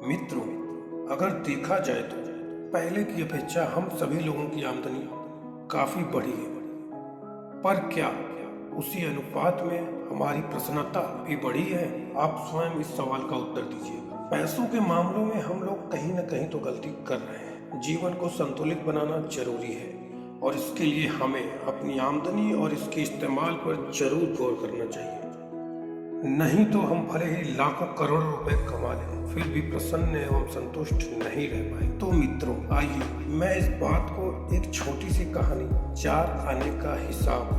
मित्रों, अगर देखा जाए तो पहले की अपेक्षा हम सभी लोगों की आमदनी काफी बढ़ी है, पर क्या उसी अनुपात में हमारी प्रसन्नता भी बढ़ी है? आप स्वयं इस सवाल का उत्तर दीजिए। पैसों के मामलों में हम लोग कहीं न कहीं तो गलती कर रहे हैं। जीवन को संतुलित बनाना जरूरी है और इसके लिए हमें अपनी आमदनी और इसके इस्तेमाल पर जरूर गौर करना चाहिए। नहीं तो हम भले ही लाखों करोड़ों रुपए कमा लें, फिर भी प्रसन्न एवं संतुष्ट नहीं रह पाए। तो मित्रों, आइए मैं इस बात को एक छोटी सी कहानी 4 आने का हिसाब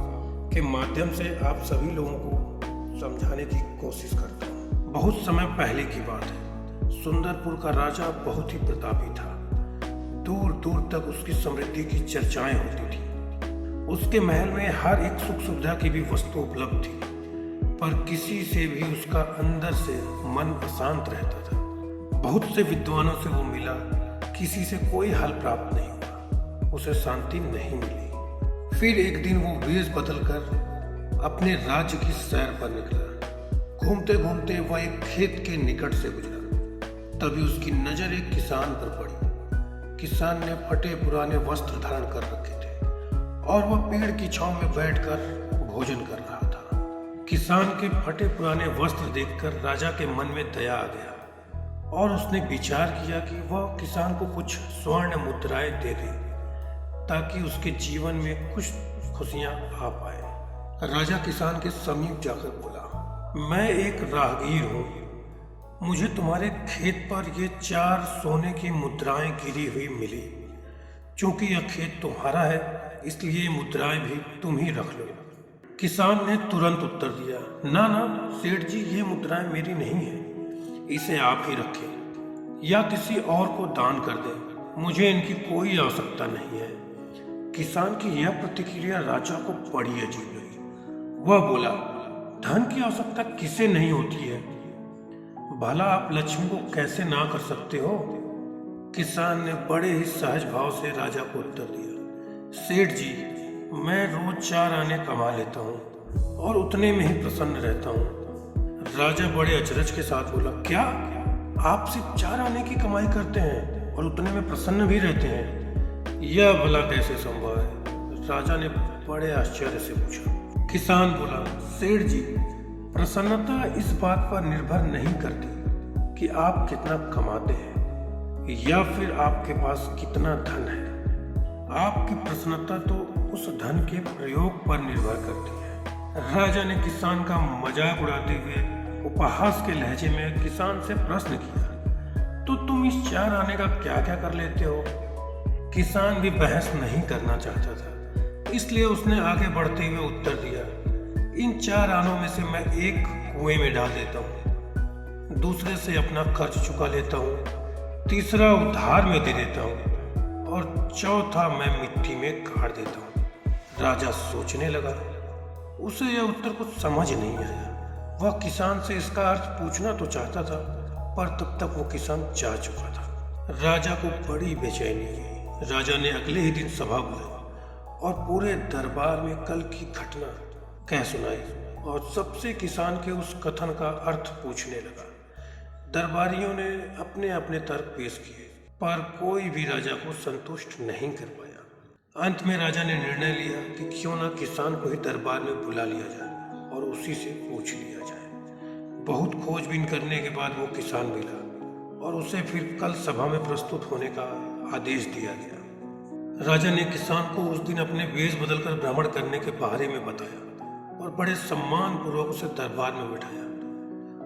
के माध्यम से आप सभी लोगों को समझाने की कोशिश करता हूँ। बहुत समय पहले की बात है। सुंदरपुर का राजा बहुत ही प्रतापी था। दूर दूर तक उसकी समृद्धि की चर्चाएं होती थी। उसके महल में हर एक सुख सुविधा की भी वस्तु उपलब्ध थी, पर किसी से भी उसका अंदर से मन अशांत रहता था। बहुत से विद्वानों से वो मिला, किसी से कोई हल प्राप्त नहीं हुआ, उसे शांति नहीं मिली। फिर एक दिन वो वेश बदलकर अपने राज्य की सैर पर निकला। घूमते घूमते वह एक खेत के निकट से गुजरा। तभी उसकी नजर एक किसान पर पड़ी। किसान ने फटे पुराने वस्त्र धारण कर रखे थे और वह पेड़ की छांव में बैठकर भोजन कर रहा था। किसान के फटे पुराने वस्त्र देखकर राजा के मन में दया आ गया और उसने विचार किया कि वह किसान को कुछ स्वर्ण मुद्राएं दे दे ताकि उसके जीवन में कुछ खुशियां आ पाए। राजा किसान के समीप जाकर बोला, मैं एक राहगीर हूँ। मुझे तुम्हारे खेत पर ये 4 सोने की मुद्राएं गिरी हुई मिली। चूंकि यह खेत तुम्हारा है, इसलिए ये मुद्राएं भी तुम ही रख लो। किसान ने तुरंत उत्तर दिया, ना ना सेठ जी, ये मुद्राएं मेरी नहीं है, इसे आप ही रखें या किसी और को दान कर दें, मुझे इनकी कोई आवश्यकता नहीं है। किसान की यह प्रतिक्रिया राजा को बड़ी अजीब लगी। वह बोला, धन की आवश्यकता किसे नहीं होती है? भला आप लक्ष्मी को कैसे ना कर सकते हो? किसान ने बड़े ही सहज भाव से राजा को उत्तर दिया, सेठ जी, मैं रोज 4 आने कमा लेता हूँ और उतने में ही प्रसन्न रहता हूँ। राजा बड़े अचरज के साथ बोला, क्या आप सिर्फ 4 आने की कमाई करते हैं और उतने में प्रसन्न भी रहते हैं? यह भला कैसे संभव है? राजा ने बड़े आश्चर्य से पूछा। किसान बोला, सेठ जी, प्रसन्नता इस बात पर निर्भर नहीं करती कि आप कितना कमाते हैं या फिर आपके पास कितना धन है। आपकी प्रसन्नता तो उस धन के प्रयोग पर निर्भर करती है। राजा ने किसान का मजाक उड़ाते हुए उपहास के लहजे में किसान से प्रश्न किया, तो तुम इस 4 आने का क्या क्या कर लेते हो? किसान भी बहस नहीं करना चाहता था, इसलिए उसने आगे बढ़ते हुए उत्तर दिया, इन 4 आनों में से मैं एक कुएं में डाल देता हूँ, दूसरे से अपना कर्ज चुका लेता हूँ, तीसरा उधार में दे देता हूँ और चौथा मैं मिट्टी में गाड़ देता हूँ। राजा सोचने लगा। उसे यह उत्तर कुछ समझ नहीं आया। वह किसान से इसका अर्थ पूछना तो चाहता था, पर तब तक वो किसान जा चुका था। राजा को बड़ी बेचैनी हुई। राजा ने अगले ही दिन सभा बुलाई और पूरे दरबार में कल की घटना कह सुनाई और सबसे किसान के उस कथन का अर्थ पूछने लगा। दरबारियों ने अपने अपने तर्क पेश किए, पर कोई भी राजा को संतुष्ट नहीं कर पाया। अंत में राजा ने निर्णय लिया कि क्यों ना किसान को ही दरबार में बुला लिया जाए और उसी से पूछ लिया जाए। बहुत खोजबीन करने के बाद वो किसान मिला और उसे फिर कल सभा में प्रस्तुत होने का आदेश दिया गया। राजा ने किसान को उस दिन अपने वेश बदलकर भ्रमण करने के बारे में बताया और बड़े सम्मान पूर्वक उसे दरबार में बिठाया।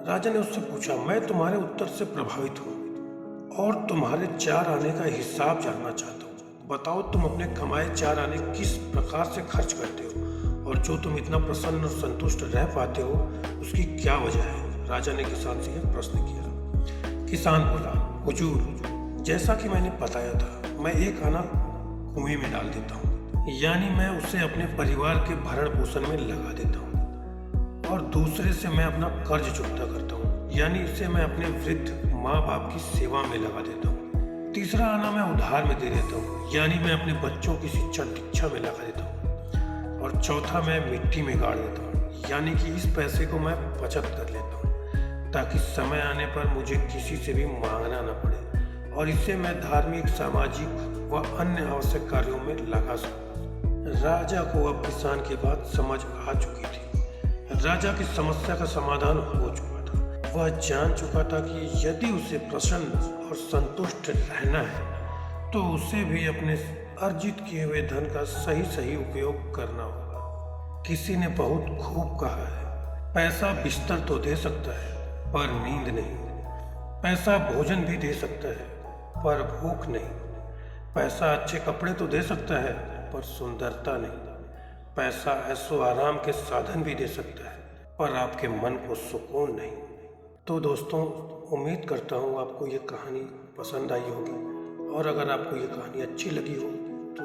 राजा ने उससे पूछा, मैं तुम्हारे उत्तर से प्रभावित हूँ और तुम्हारे 4 आने का हिसाब जानना चाहता हूँ। बताओ, तुम अपने कमाए 4 आने किस प्रकार से खर्च करते हो और जो तुम इतना प्रसन्न और संतुष्ट रह पाते हो, उसकी क्या वजह है? राजा ने किसान से यह प्रश्न किया। किसान बोला, हुजूर, जैसा कि मैंने बताया था, मैं 1 आना कुएं में डाल देता हूँ, यानी मैं उसे अपने परिवार के भरण पोषण में लगा देता हूँ, और दूसरे से मैं अपना कर्ज चुकता करता हूँ, यानी इसे मैं अपने वृद्ध माँ बाप की सेवा में लगा देता हूँ। तीसरा आना मैं उधार में दे देता हूँ, यानी मैं अपने बच्चों की शिक्षा दीक्षा में लगा देता हूँ। और चौथा मैं मिट्टी में गाड़ देता हूँ, यानी कि इस पैसे को मैं बचत कर लेता हूँ ताकि समय आने पर मुझे किसी से भी मांगना न पड़े और इससे मैं धार्मिक, सामाजिक व अन्य आवश्यक कार्यों में लगा सकूं। राजा को अब किसान की बात समझ आ चुकी थी। राजा की समस्या का समाधान हो चुका था। वह जान चुका था कि यदि उसे प्रसन्न और संतुष्ट रहना है तो उसे भी अपने अर्जित किए हुए धन का सही उपयोग करना होगा। किसी ने बहुत खूब कहा है, पैसा बिस्तर तो दे सकता है पर नींद नहीं। पैसा भोजन भी दे सकता है पर भूख नहीं। पैसा अच्छे कपड़े तो दे सकता है पर सुंदरता नहीं। पैसा ऐशो आराम के साधन भी दे सकता है पर आपके मन को सुकून नहीं। तो दोस्तों, उम्मीद करता हूँ आपको ये कहानी पसंद आई होगी और अगर आपको ये कहानी अच्छी लगी हो तो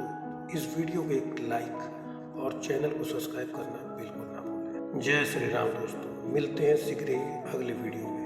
इस वीडियो को एक लाइक और चैनल को सब्सक्राइब करना बिल्कुल ना भूलें। जय श्री राम दोस्तों, मिलते हैं शीघ्र ही अगले वीडियो में।